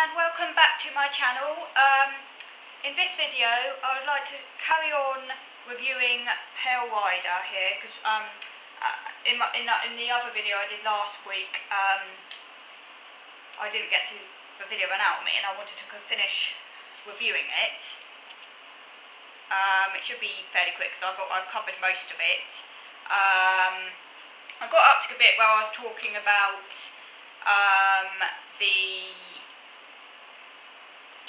and welcome back to my channel. In this video I would like to carry on reviewing Hail Wider here, because in the other video I did last week I didn't get to the video ran out on me and I wanted to finish reviewing it. It should be fairly quick because I've covered most of it. I got up to the bit where I was talking about the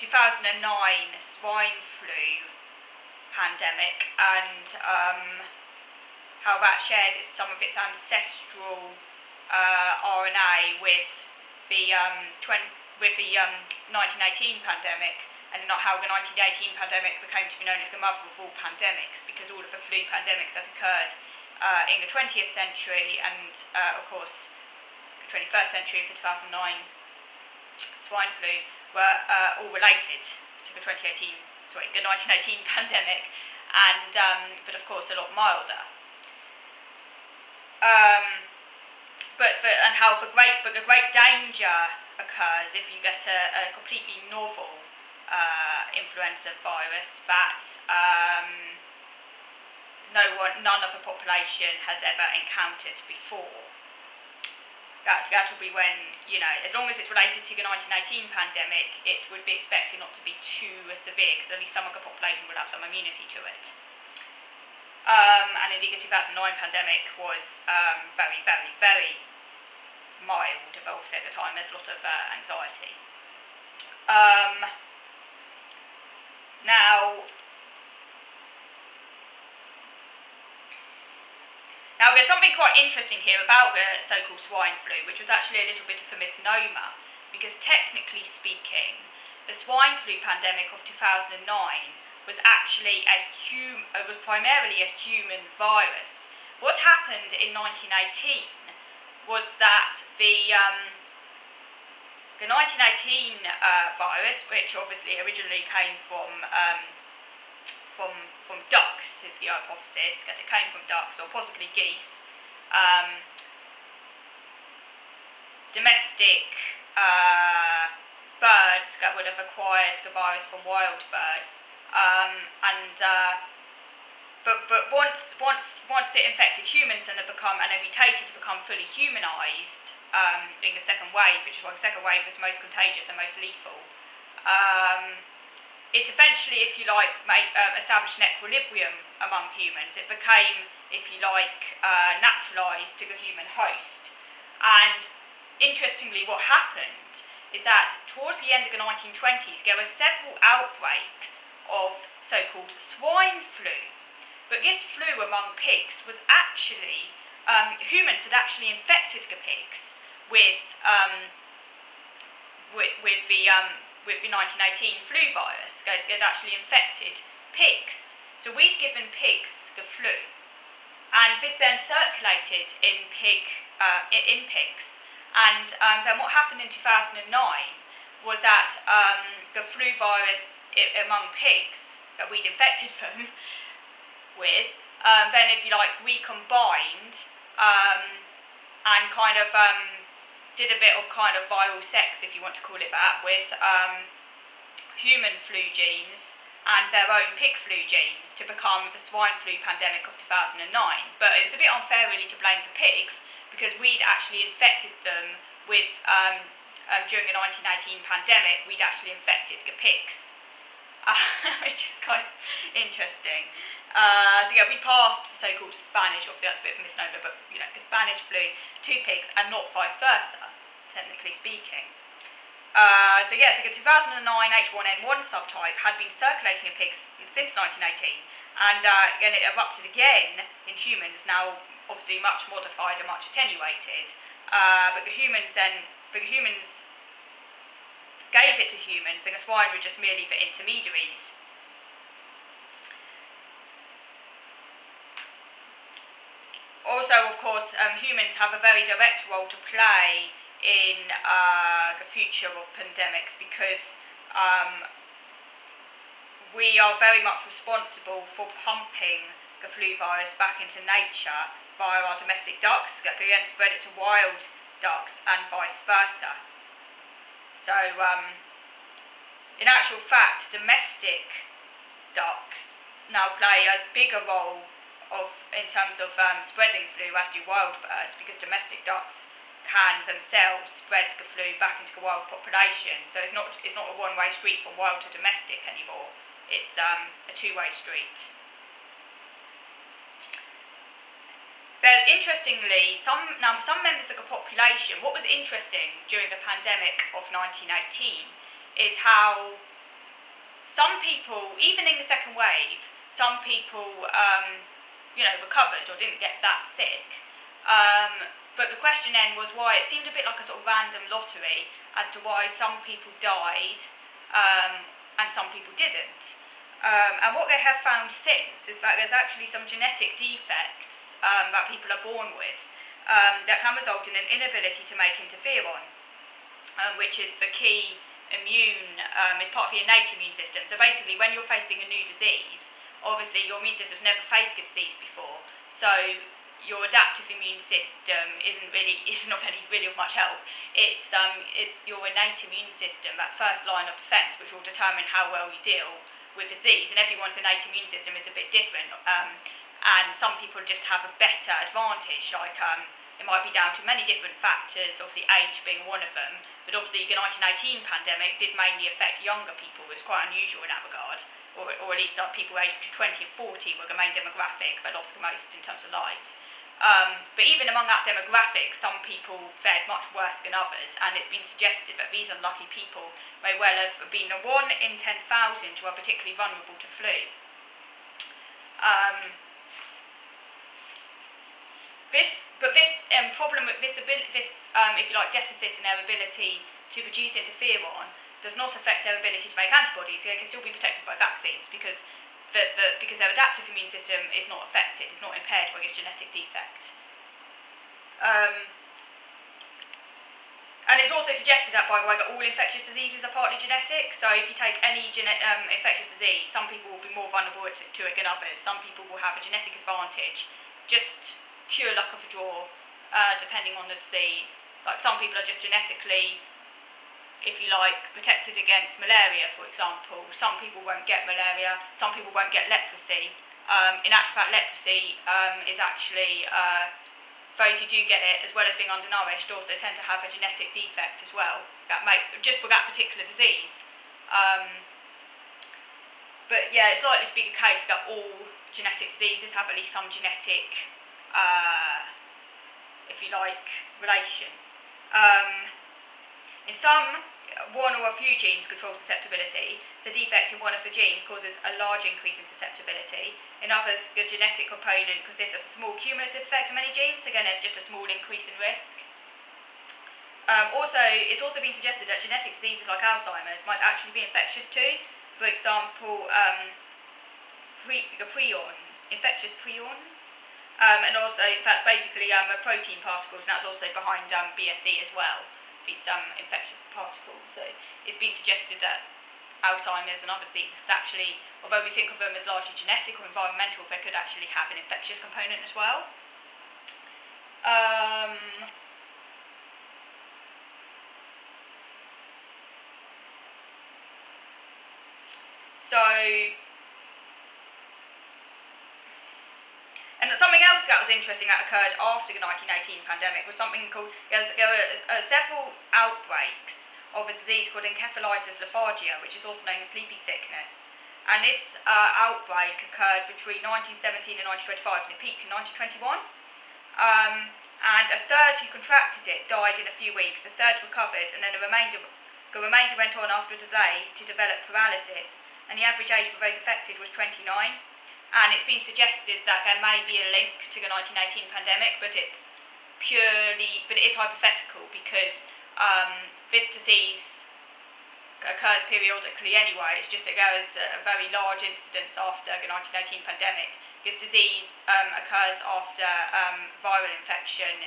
2009 swine flu pandemic and how that shared some of its ancestral RNA with the 1918 pandemic, and not how the 1918 pandemic became to be known as the mother of all pandemics, because all of the flu pandemics that occurred in the 20th century and of course the 21st century of the 2009 swine flu were all related to the 1918 pandemic, and but of course a lot milder. But the great danger occurs if you get a completely novel influenza virus that none of the population has ever encountered before. That will be when, as long as it's related to the 1918 pandemic, it would be expected not to be too severe, because at least some of the population would have some immunity to it. And indeed the 2009 pandemic was very, very, very mild, but obviously at the time there's a lot of anxiety. Now there's something quite interesting here about the so-called swine flu, which was actually a little bit of a misnomer, because technically speaking, the swine flu pandemic of 2009 was actually was primarily a human virus. What happened in 1918 was that the 1918 virus, which obviously originally came from ducks, is the hypothesis, that it came from ducks or possibly geese, domestic birds that would have acquired the virus from wild birds, but once it infected humans and it mutated to become fully humanized in the second wave, which is why the second wave was most contagious and most lethal. It eventually, if you like, established an equilibrium among humans. It became, if you like, naturalised to the human host. And interestingly, what happened is that towards the end of the 1920s, there were several outbreaks of so-called swine flu. But this flu among pigs was actually, humans had actually infected the pigs with the 1918 flu virus. They had actually infected pigs. So we'd given pigs the flu, and this then circulated in pigs. And then what happened in 2009 was that the flu virus among pigs that we'd infected them with, then, if you like, recombined and kind of did a bit of kind of viral sex, if you want to call it that, with human flu genes and their own pig flu genes to become the swine flu pandemic of 2009. But it was a bit unfair really to blame the pigs, because we'd actually infected them with, during the 1918 pandemic, we'd actually infected the pigs, which is quite interesting. So yeah, we passed the so-called Spanish, obviously that's a bit of a misnomer, but the Spanish flu to pigs and not vice versa, technically speaking. So the 2009 H1N1 subtype had been circulating in pigs since 1918, and it erupted again in humans, now obviously much modified and much attenuated. But the humans gave it to humans, and the swine were just merely the intermediaries. Also, of course, humans have a very direct role to play in the future of pandemics, because we are very much responsible for pumping the flu virus back into nature via our domestic ducks, that can then spread it to wild ducks and vice versa. So in actual fact, domestic ducks now play as big a role in terms of spreading flu as do wild birds, because domestic ducks can themselves spread the flu back into the wild population. So it's not a one-way street from wild to domestic anymore. It's a two-way street. But interestingly, some members of the population, what was interesting during the pandemic of 1918 is how some people, even in the second wave, some people recovered or didn't get that sick. But the question then was why. It seemed a bit like a sort of random lottery as to why some people died and some people didn't. And what they have found since is that there's actually some genetic defects that people are born with that can result in an inability to make interferon, which is the key is part of the innate immune system. So basically, when you're facing a new disease, obviously your immune system's never faced a disease before, so your adaptive immune system isn't of much help. It's your innate immune system, that first line of defence, which will determine how well you deal with the disease. And everyone's innate immune system is a bit different, and some people just have a better advantage. It might be down to many different factors, obviously age being one of them, but obviously the 1918 pandemic did mainly affect younger people. It was quite unusual in that regard, or at least people aged between 20 and 40 were the main demographic that lost the most in terms of lives. But even among that demographic, some people fared much worse than others, and it's been suggested that these unlucky people may well have been 1 in 10,000 who are particularly vulnerable to flu. This problem, if you like, deficit in their ability to produce interferon does not affect their ability to make antibodies. So they can still be protected by vaccines because their adaptive immune system is not affected, is not impaired by this genetic defect. And it's also suggested that, by the way, that all infectious diseases are partly genetic. So if you take any infectious disease, some people will be more vulnerable to it than others. Some people will have a genetic advantage, just pure luck of the draw, depending on the disease. Like some people are just genetically, if you like, protected against malaria, for example. Some people won't get malaria, some people won't get leprosy. In actual fact, leprosy is actually, those who do get it, as well as being undernourished, also tend to have a genetic defect as well, just for that particular disease. But yeah, it's likely to be the case that all genetic diseases have at least some genetic, if you like, relation. In some, one or a few genes control susceptibility, so defect in one of the genes causes a large increase in susceptibility. In others, the genetic component consists of a small cumulative effect on many genes, so again there's just a small increase in risk. It's also been suggested that genetic diseases like Alzheimer's might actually be infectious too. For example, infectious prions. And also, that's basically protein particles, and that's also behind BSE as well, these infectious particles. So it's been suggested that Alzheimer's and other diseases could actually, although we think of them as largely genetic or environmental, they could actually have an infectious component as well. And something else that was interesting that occurred after the 1918 pandemic was something called, there were several outbreaks of a disease called encephalitis lethargia, which is also known as sleeping sickness. And this outbreak occurred between 1917 and 1925, and it peaked in 1921. And a third who contracted it died in a few weeks, a third recovered, and then the remainder went on after a delay to develop paralysis, and the average age for those affected was 29. And it's been suggested that there may be a link to the 1918 pandemic, but it is hypothetical because this disease occurs periodically anyway. It's just that there was a very large incidence after the 1918 pandemic. This disease occurs after viral infection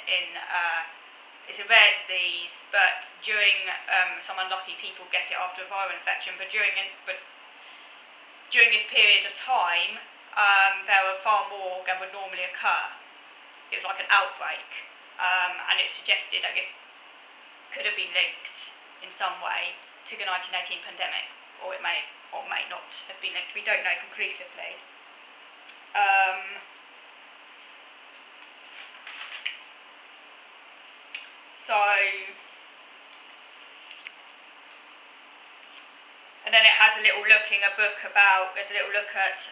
it's a rare disease, but during some unlucky people get it after a viral infection. But during this period of time, there were far more than would normally occur. It was like an outbreak, and it suggested, I guess, could have been linked in some way to the 1918 pandemic. or it may or may not have been linked. We don't know conclusively. And then it has a little look in a book about, there's a little look at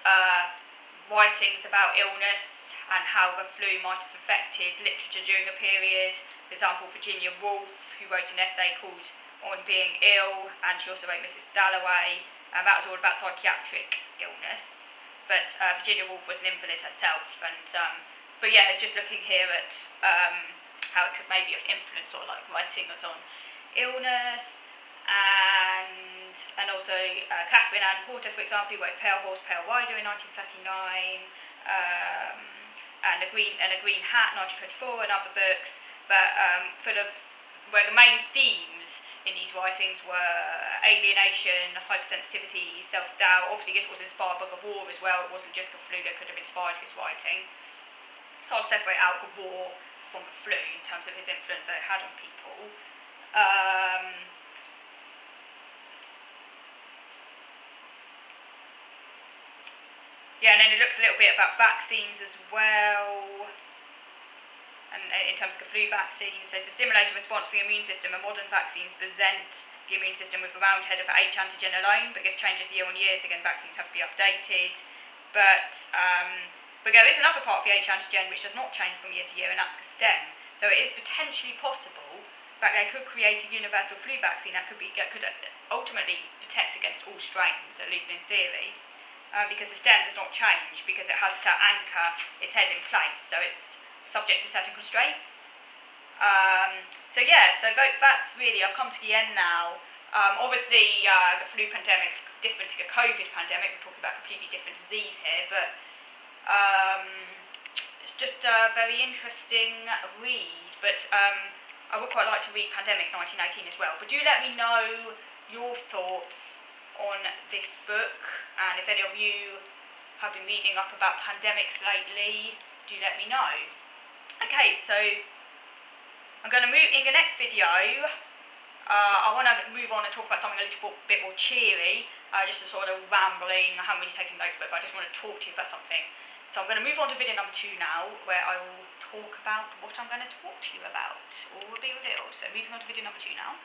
writings about illness and how the flu might have affected literature during a period. For example, Virginia Woolf, who wrote an essay called On Being Ill, and she also wrote Mrs. Dalloway, and that was all about psychiatric illness. But Virginia Woolf was an invalid herself, and but yeah, it's just looking here at how it could maybe have influenced sort of like writings on illness. And also Catherine Ann Porter, for example, who wrote Pale Horse, Pale Rider in 1939, and a Green Hat, 1924, and other books, but full of where the main themes in these writings were alienation, hypersensitivity, self-doubt. Obviously, this was inspired by the war as well. It wasn't just the flu that could have inspired his writing. It's hard to separate out the war from the flu in terms of his influence that it had on people. Yeah, and then it looks a little bit about vaccines as well, and in terms of the flu vaccine. So to stimulate a response for the immune system, and modern vaccines present the immune system with a round head of H antigen alone, but this changes year on year, so again vaccines have to be updated. But there is another part of the H antigen which does not change from year to year, and that's the stem. So it is potentially possible that they could create a universal flu vaccine that could ultimately protect against all strains, at least in theory. Because the stem does not change, because it has to anchor its head in place, so it's subject to certain constraints. So that's really, I've come to the end now. Obviously, the flu pandemic is different to the COVID pandemic. We're talking about a completely different disease here, but it's just a very interesting read. But I would quite like to read Pandemic 1918 as well. But do let me know your thoughts on this book, and if any of you have been reading up about pandemics lately, do let me know. Okay, so I'm going to move in the next video. I want to move on and talk about something a little bit more cheery, just a sort of rambling. I haven't really taken notes of it, but I just want to talk to you about something. So I'm going to move on to video number 2 now, where I will talk about what I'm going to talk to you about. All will be revealed. So moving on to video number 2 now.